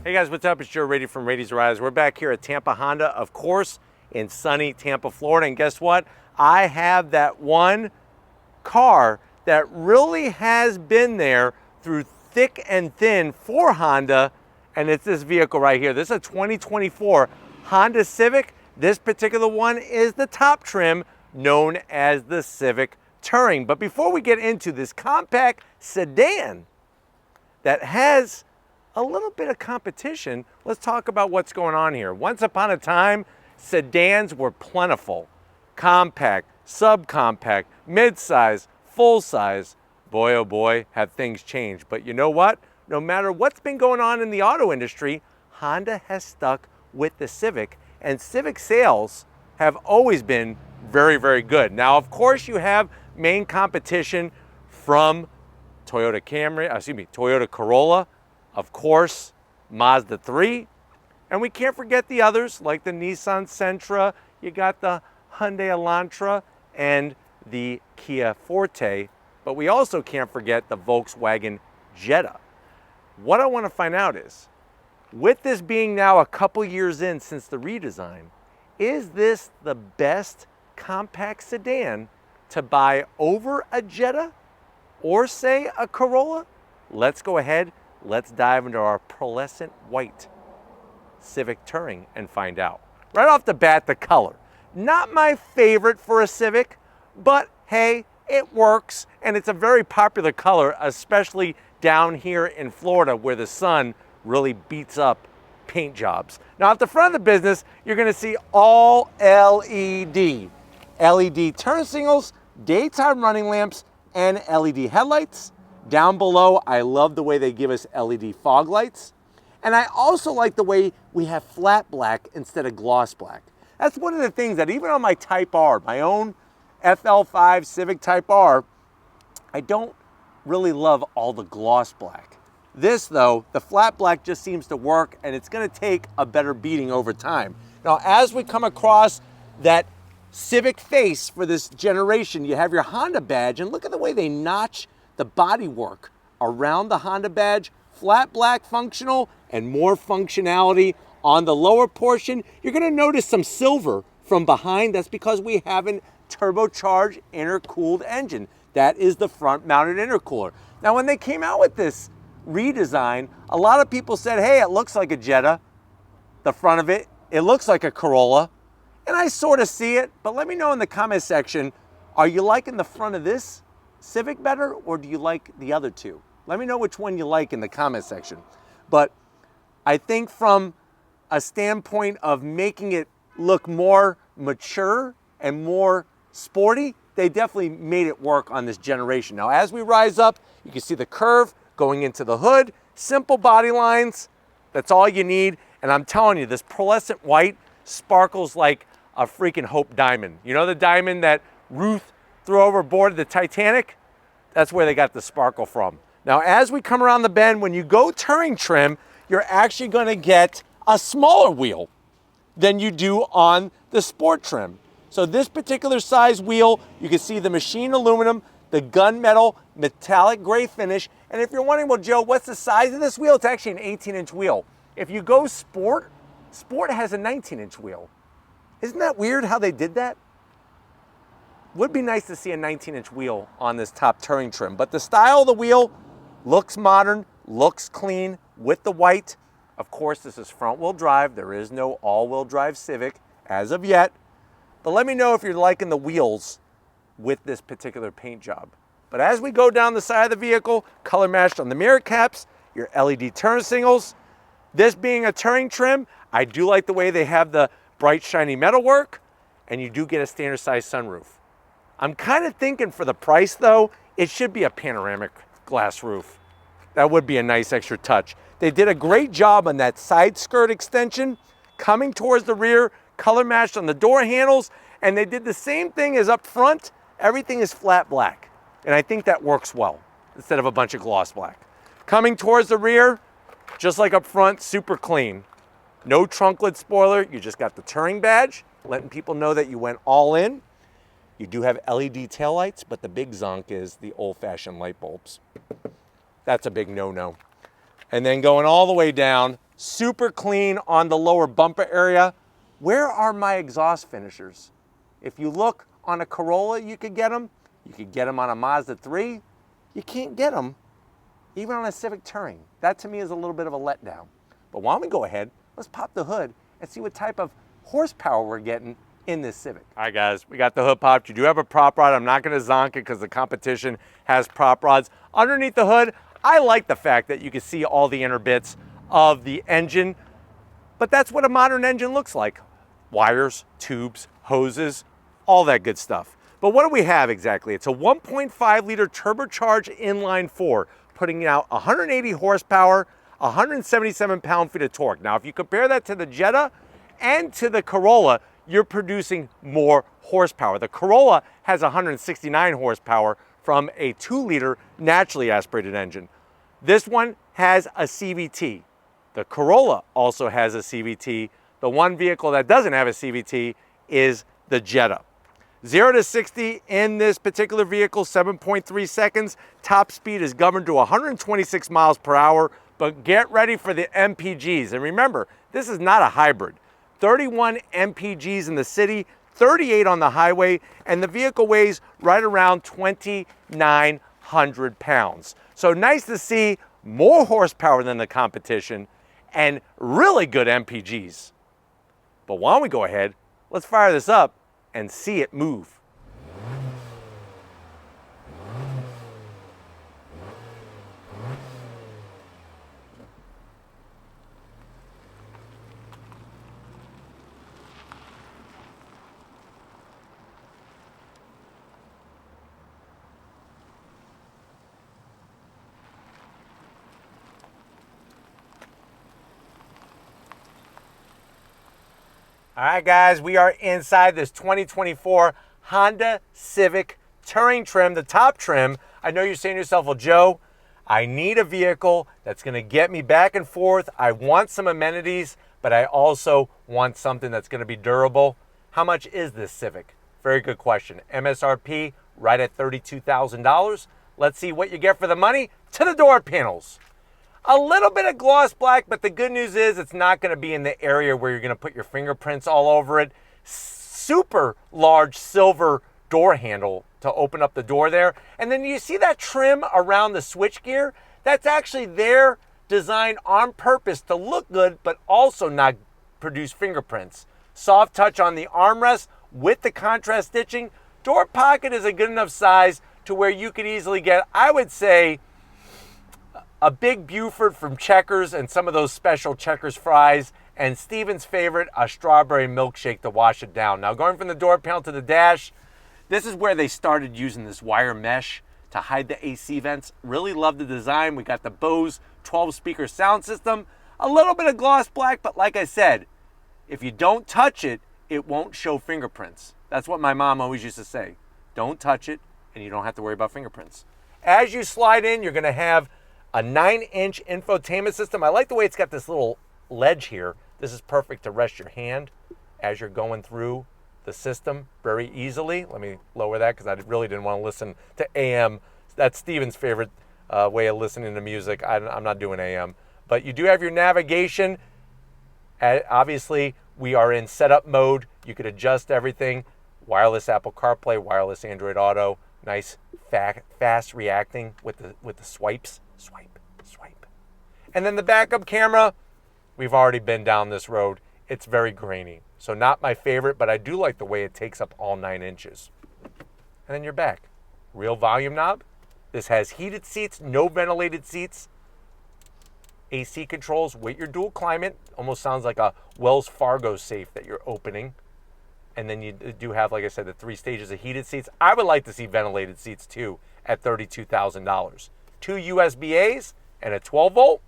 Hey guys, what's up? It's Joe Rady from Rady's Rise. We're back here at Tampa Honda, of course, in sunny Tampa, Florida. And guess what? I have that one car that really has been there through thick and thin for Honda, and it's this vehicle right here. This is a 2024 Honda Civic. This particular one is the top trim, known as the Civic Touring. But before we get into this compact sedan that has a little bit of competition, let's talk about what's going on here. Once upon a time, sedans were plentiful. Compact, subcompact, mid-size, full-size. Boy, oh boy, have things changed. But you know what? No matter what's been going on in the auto industry, Honda has stuck with the Civic, and Civic sales have always been very, very good. Now, of course, you have main competition from Toyota Corolla, of course, Mazda 3, and we can't forget the others like the Nissan Sentra, you got the Hyundai Elantra, and the Kia Forte, but we also can't forget the Volkswagen Jetta. What I want to find out is, with this being now a couple years in since the redesign, is this the best compact sedan to buy over a Jetta or say a Corolla? Let's go ahead, let's dive into our pearlescent white Civic Touring and find out. Right off the bat, the color. Not my favorite for a Civic, but hey, it works, and it's a very popular color, especially down here in Florida where the sun really beats up paint jobs. Now at the front of the business, you're gonna see all LED. LED turn signals, daytime running lamps, and LED headlights. Down below, I love the way they give us LED fog lights. And I also like the way we have flat black instead of gloss black. That's one of the things that even on my Type R, my own FL5 Civic Type R, I don't really love all the gloss black. This though, the flat black just seems to work, and it's gonna take a better beating over time. Now, as we come across that Civic face for this generation, you have your Honda badge, and look at the way they notch the bodywork around the Honda badge. Flat black functional and more functionality on the lower portion. You're gonna notice some silver from behind. That's because we have an turbocharged intercooled engine. That is the front mounted intercooler. Now, when they came out with this redesign, a lot of people said, hey, it looks like a Jetta, the front of it. It looks like a Corolla. And I sort of see it, but let me know in the comment section, are you liking the front of this Civic better, or do you like the other two? Let me know which one you like in the comment section. But I think from a standpoint of making it look more mature and more sporty, they definitely made it work on this generation. Now, as we rise up, you can see the curve going into the hood, simple body lines, that's all you need. And I'm telling you, this pearlescent white sparkles like a freaking Hope diamond. You know the diamond that Ruth threw overboard the Titanic? That's where they got the sparkle from. Now, as we come around the bend, when you go touring trim, you're actually gonna get a smaller wheel than you do on the sport trim. So this particular size wheel, you can see the machined aluminum, the gunmetal metallic gray finish. And if you're wondering, well, Joe, what's the size of this wheel? It's actually an 18-inch wheel. If you go sport, sport has a 19-inch wheel. Isn't that weird how they did that? Would be nice to see a 19-inch wheel on this top touring trim, but the style of the wheel looks modern, looks clean with the white. Of course, this is front-wheel drive. There is no all-wheel drive Civic as of yet, but let me know if you're liking the wheels with this particular paint job. But as we go down the side of the vehicle, color matched on the mirror caps, your LED turn signals. This being a touring trim, I do like the way they have the bright, shiny metalwork, and you do get a standard size sunroof. I'm kind of thinking for the price though, it should be a panoramic glass roof. That would be a nice extra touch. They did a great job on that side skirt extension, coming towards the rear, color matched on the door handles, and they did the same thing as up front. Everything is flat black, and I think that works well instead of a bunch of gloss black. Coming towards the rear, just like up front, super clean. No trunk lid spoiler, you just got the Touring badge, letting people know that you went all in. You do have LED taillights, but the big zonk is the old-fashioned light bulbs. That's a big no-no. And then going all the way down, super clean on the lower bumper area. Where are my exhaust finishers? If you look on a Corolla, you could get them. You could get them on a Mazda 3. You can't get them even on a Civic Touring. That to me is a little bit of a letdown. But why don't we go ahead, let's pop the hood and see what type of horsepower we're getting in this Civic. All right guys, we got the hood popped. You do have a prop rod. I'm not gonna zonk it because the competition has prop rods. Underneath the hood, I like the fact that you can see all the inner bits of the engine, but that's what a modern engine looks like. Wires, tubes, hoses, all that good stuff. But what do we have exactly? It's a 1.5 liter turbocharged inline four, putting out 180 horsepower, 177 pound-feet of torque. Now, if you compare that to the Jetta and to the Corolla, you're producing more horsepower. The Corolla has 169 horsepower from a 2-liter naturally aspirated engine. This one has a CVT. The Corolla also has a CVT. The one vehicle that doesn't have a CVT is the Jetta. 0 to 60 in this particular vehicle, 7.3 seconds. Top speed is governed to 126 miles per hour, but get ready for the MPGs. And remember, this is not a hybrid. 31 MPGs in the city, 38 on the highway, and the vehicle weighs right around 2,900 pounds. So nice to see more horsepower than the competition and really good MPGs. But why don't we go ahead, let's fire this up and see it move. All right, guys, we are inside this 2024 Honda Civic Touring trim, the top trim. I know you're saying to yourself, well, Joe, I need a vehicle that's gonna get me back and forth. I want some amenities, but I also want something that's gonna be durable. How much is this Civic? Very good question. MSRP right at $32,000. Let's see what you get for the money. To the door panels. A little bit of gloss black, but the good news is it's not going to be in the area where you're going to put your fingerprints all over it. Super large silver door handle to open up the door there. And then you see that trim around the switchgear? That's actually their design on purpose to look good, but also not produce fingerprints. Soft touch on the armrest with the contrast stitching. Door pocket is a good enough size to where you could easily get, I would say, a big Buford from Checkers and some of those special Checkers fries, and Steven's favorite, a strawberry milkshake to wash it down. Now, going from the door panel to the dash, this is where they started using this wire mesh to hide the AC vents. Really love the design. We got the Bose 12-speaker sound system. A little bit of gloss black, but like I said, if you don't touch it, it won't show fingerprints. That's what my mom always used to say. Don't touch it, and you don't have to worry about fingerprints. As you slide in, you're going to have a 9-inch infotainment system. I like the way it's got this little ledge here. This is perfect to rest your hand as you're going through the system very easily. Let me lower that because I really didn't want to listen to AM. That's Steven's favorite way of listening to music. I'm not doing AM. But you do have your navigation. Obviously, we are in setup mode. You could adjust everything. Wireless Apple CarPlay, wireless Android Auto. Nice, fast reacting with the swipes. Swipe, swipe. And then the backup camera, we've already been down this road. It's very grainy. So not my favorite, but I do like the way it takes up all 9 inches. And then you're back. Real volume knob. This has heated seats, no ventilated seats. AC controls with your dual climate. Almost sounds like a Wells Fargo safe that you're opening. And then you do have, like I said, the 3 stages of heated seats. I would like to see ventilated seats too at $32,000. 2 USB-A's and a 12-volt.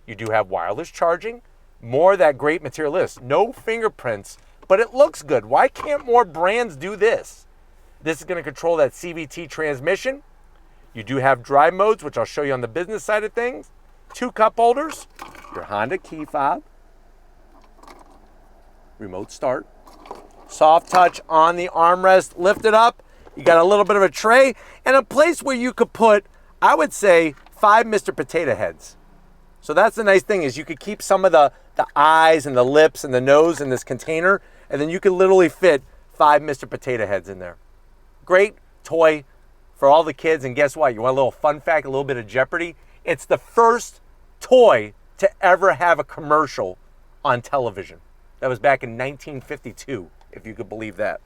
You do have wireless charging. More of that great material list. No fingerprints, but it looks good. Why can't more brands do this? This is going to control that CVT transmission. You do have drive modes, which I'll show you on the business side of things. 2 cup holders. Your Honda key fob. Remote start. Soft touch on the armrest. Lift it up. You got a little bit of a tray and a place where you could put, I would say, 5 Mr. Potato Heads. So that's the nice thing, is you could keep some of the eyes and the lips and the nose in this container, and then you could literally fit 5 Mr. Potato Heads in there. Great toy for all the kids. And guess what? You want a little fun fact, a little bit of Jeopardy? It's the first toy to ever have a commercial on television. That was back in 1952, if you could believe that.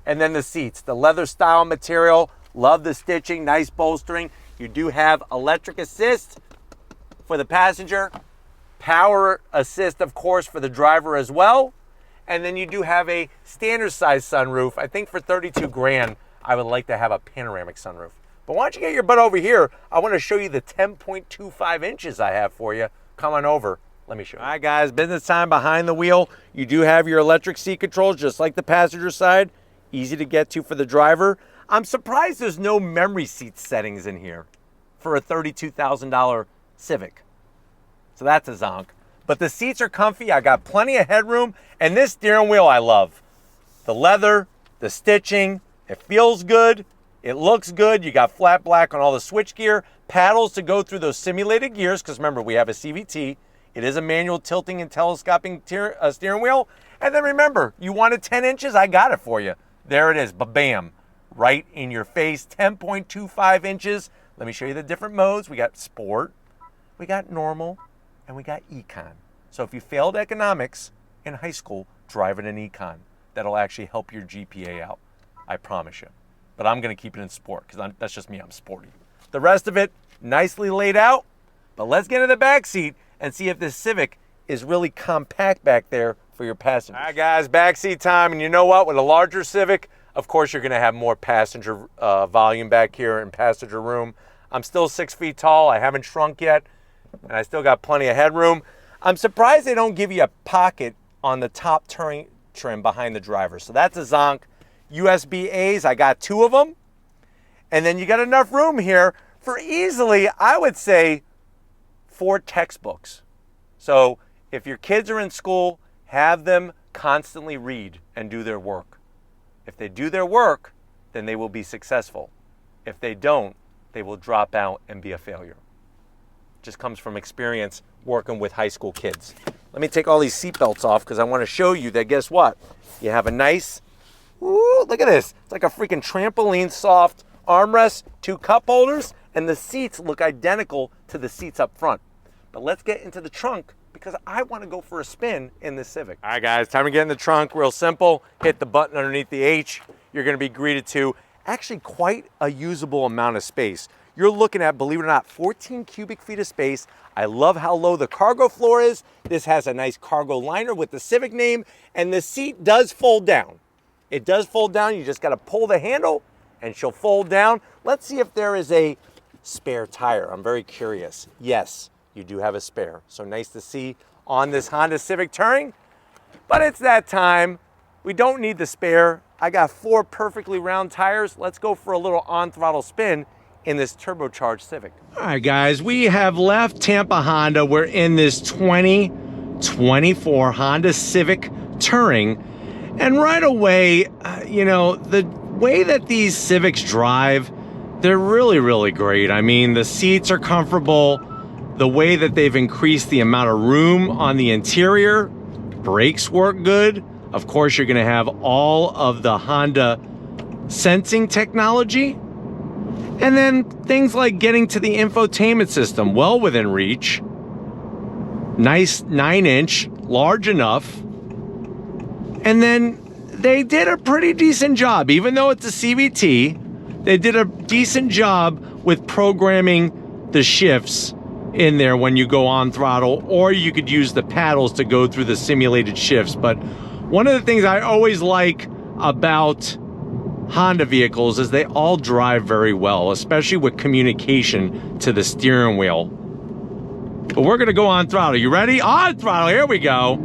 And then the seats, the leather style material, love the stitching, nice bolstering. You do have electric assist for the passenger, power assist, of course, for the driver as well. And then you do have a standard size sunroof. I think for 32 grand, I would like to have a panoramic sunroof. But why don't you get your butt over here? I want to show you the 10.25 inches I have for you. Come on over. Let me show you. All right, guys, business time behind the wheel. You do have your electric seat controls, just like the passenger side. Easy to get to for the driver. I'm surprised there's no memory seat settings in here for a $32,000 Civic. So that's a zonk. But the seats are comfy. I got plenty of headroom. And this steering wheel I love. The leather, the stitching, it feels good. It looks good. You got flat black on all the switch gear, paddles to go through those simulated gears, because remember, we have a CVT. It is a manual tilting and telescoping steering wheel. And then remember, you wanted 10 inches? I got it for you. There it is, ba-bam, right in your face, 10.25 inches. Let me show you the different modes. We got sport, we got normal, and we got econ. So if you failed economics in high school, drive it in econ. That'll actually help your GPA out, I promise you. But I'm gonna keep it in sport, because that's just me, I'm sporty. The rest of it, nicely laid out. But let's get in the back seat and see if this Civic is really compact back there for your passengers. All right, guys, backseat time. And you know what? With a larger Civic, of course, you're going to have more passenger volume back here in passenger room. I'm still 6 feet tall. I haven't shrunk yet, and I still got plenty of headroom. I'm surprised they don't give you a pocket on the top trim behind the driver. So that's a zonk. USB A's, I got 2 of them. And then you got enough room here for easily, I would say, 4 textbooks. So if your kids are in school, have them constantly read and do their work. If they do their work, then they will be successful. If they don't, they will drop out and be a failure. Just comes from experience working with high school kids. Let me take all these seat belts off, because I want to show you that, guess what? You have a nice, ooh, look at this. It's like a freaking trampoline soft armrest, 2 cup holders, and the seats look identical to the seats up front. But let's get into the trunk, because I want to go for a spin in this Civic. All right, guys, time to get in the trunk. Real simple. Hit the button underneath the H. You're going to be greeted to actually quite a usable amount of space. You're looking at, believe it or not, 14 cubic feet of space. I love how low the cargo floor is. This has a nice cargo liner with the Civic name, and the seat does fold down. It does fold down. You just got to pull the handle, and she'll fold down. Let's see if there is a spare tire. I'm very curious. Yes, you do have a spare. So nice to see on this Honda Civic Touring. But it's that time. We don't need the spare. I got 4 perfectly round tires. Let's go for a little on-throttle spin in this turbocharged Civic. All right, guys, we have left Tampa Honda. We're in this 2024 Honda Civic Touring. And right away, you know, the way that these Civics drive, they're really, really great. I mean, the seats are comfortable. The way that they've increased the amount of room on the interior, brakes work good. Of course, you're gonna have all of the Honda sensing technology. And then things like getting to the infotainment system, well within reach. Nice 9-inch, large enough. And then they did a pretty decent job, even though it's a CVT, they did a decent job with programming the shifts in there when you go on throttle, or you could use the paddles to go through the simulated shifts. But one of the things I always like about Honda vehicles is they all drive very well, especially with communication to the steering wheel. But we're gonna go on throttle. You ready? On throttle, here we go.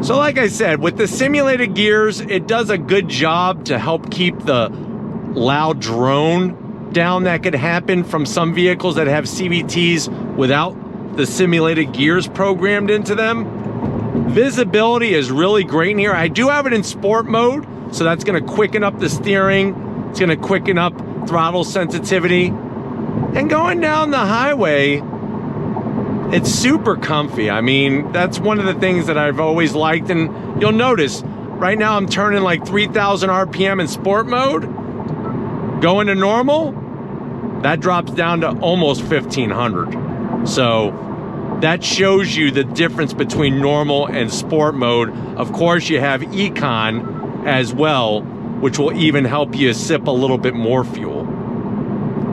So like I said, with the simulated gears, it does a good job to help keep the loud drone down that could happen from some vehicles that have CVTs without the simulated gears programmed into them. Visibility is really great in here. I do have it in sport mode, so that's gonna quicken up the steering, It's gonna quicken up throttle sensitivity. And going down the highway, it's super comfy. I mean, that's one of the things that I've always liked. And you'll notice, right now I'm turning like 3,000 RPM in sport mode. Going to normal, that drops down to almost 1,500. So that shows you the difference between normal and sport mode. Of course, you have Econ as well, which will even help you sip a little bit more fuel.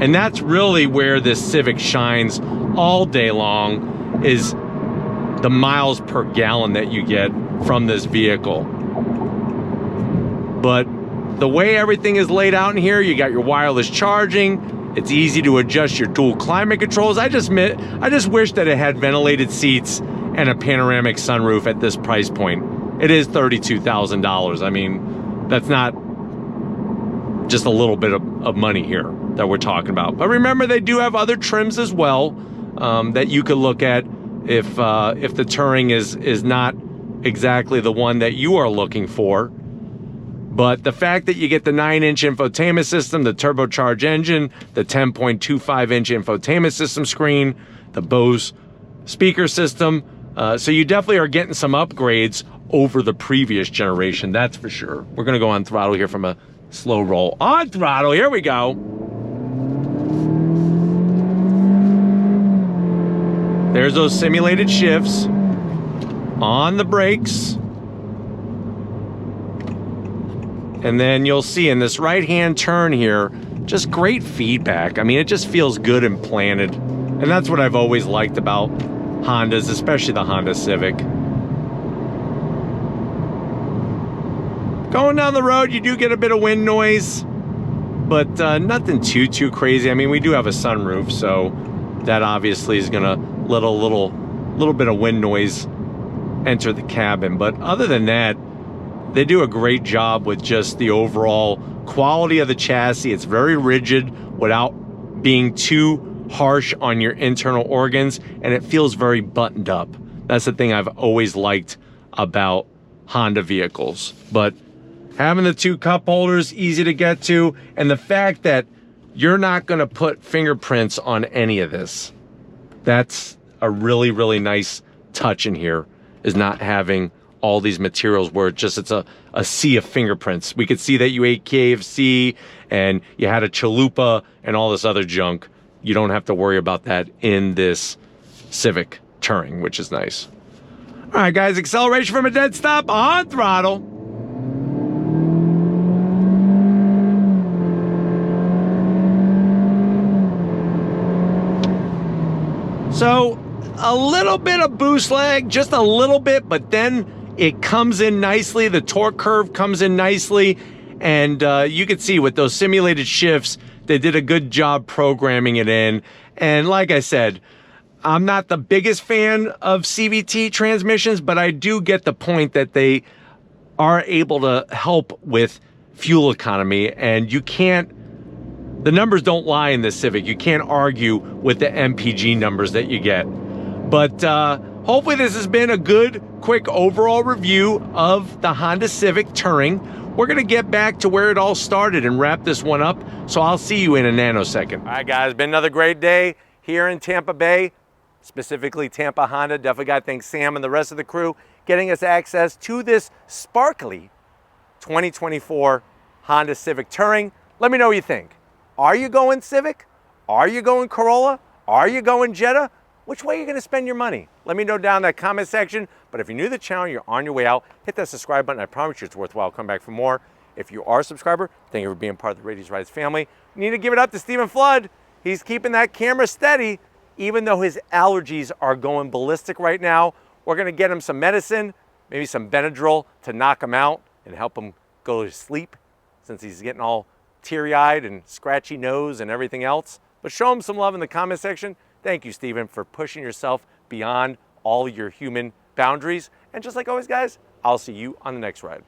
And that's really where this Civic shines all day long, is the miles per gallon that you get from this vehicle. But the way everything is laid out in here, you got your wireless charging. It's easy to adjust your dual climate controls. I just wish that it had ventilated seats and a panoramic sunroof at this price point. It is $32,000. I mean, that's not just a little bit of money here that we're talking about. But remember, they do have other trims as well that you could look at if the Touring is not exactly the one that you are looking for. But the fact that you get the 9-inch infotainment system, the turbocharged engine, the 10.25-inch infotainment system screen, the Bose speaker system, so you definitely are getting some upgrades over the previous generation, that's for sure. We're gonna go on throttle here from a slow roll. On throttle, here we go. There's those simulated shifts. On the brakes. And then you'll see in this right-hand turn here, just great feedback. I mean, it just feels good and planted. And that's what I've always liked about Hondas, especially the Honda Civic. Going down the road, you do get a bit of wind noise, but nothing too crazy. I mean, we do have a sunroof, so that obviously is gonna let a little bit of wind noise enter the cabin. But other than that, they do a great job with just the overall quality of the chassis. It's very rigid without being too harsh on your internal organs, and it feels very buttoned up. That's the thing I've always liked about Honda vehicles. But having the two cup holders, easy to get to, and the fact that you're not gonna put fingerprints on any of this. That's a really nice touch in here, is not having all these materials where it's a sea of fingerprints. We could see that you ate KFC and you had a chalupa and all this other junk. You don't have to worry about that in this Civic Touring, which is nice. All right, guys, acceleration from a dead stop, on throttle. So a little bit of boost lag, just a little bit, but then it comes in nicely. The torque curve comes in nicely. And you can see with those simulated shifts, they did a good job programming it in. And like I said, I'm not the biggest fan of CVT transmissions, but I do get the point that they are able to help with fuel economy. And you can't, the numbers don't lie in this Civic. You can't argue with the MPG numbers that you get. But hopefully this has been a good, quick overall review of the Honda Civic Touring. We're gonna get back to where it all started and wrap this one up, so I'll see you in a nanosecond. All right, guys, been another great day here in Tampa Bay, specifically Tampa Honda. Definitely gotta thank Sam and the rest of the crew getting us access to this sparkly 2024 Honda Civic Touring. Let me know what you think. Are you going Civic? Are you going Corolla? Are you going Jetta? Which way are you going to spend your money? Let me know down in that comment section. But if you're new to the channel, you're on your way out, hit that subscribe button. I promise you it's worthwhile. Come back for more. If you are a subscriber, thank you for being part of the Radies Rides family. You need to give it up to Stephen Flood. He's keeping that camera steady, even though his allergies are going ballistic right now. We're going to get him some medicine, maybe some Benadryl to knock him out and help him go to sleep, since he's getting all teary-eyed and scratchy nose and everything else. But show him some love in the comment section. Thank you, Stephen, for pushing yourself beyond all your human boundaries. And just like always, guys, I'll see you on the next ride.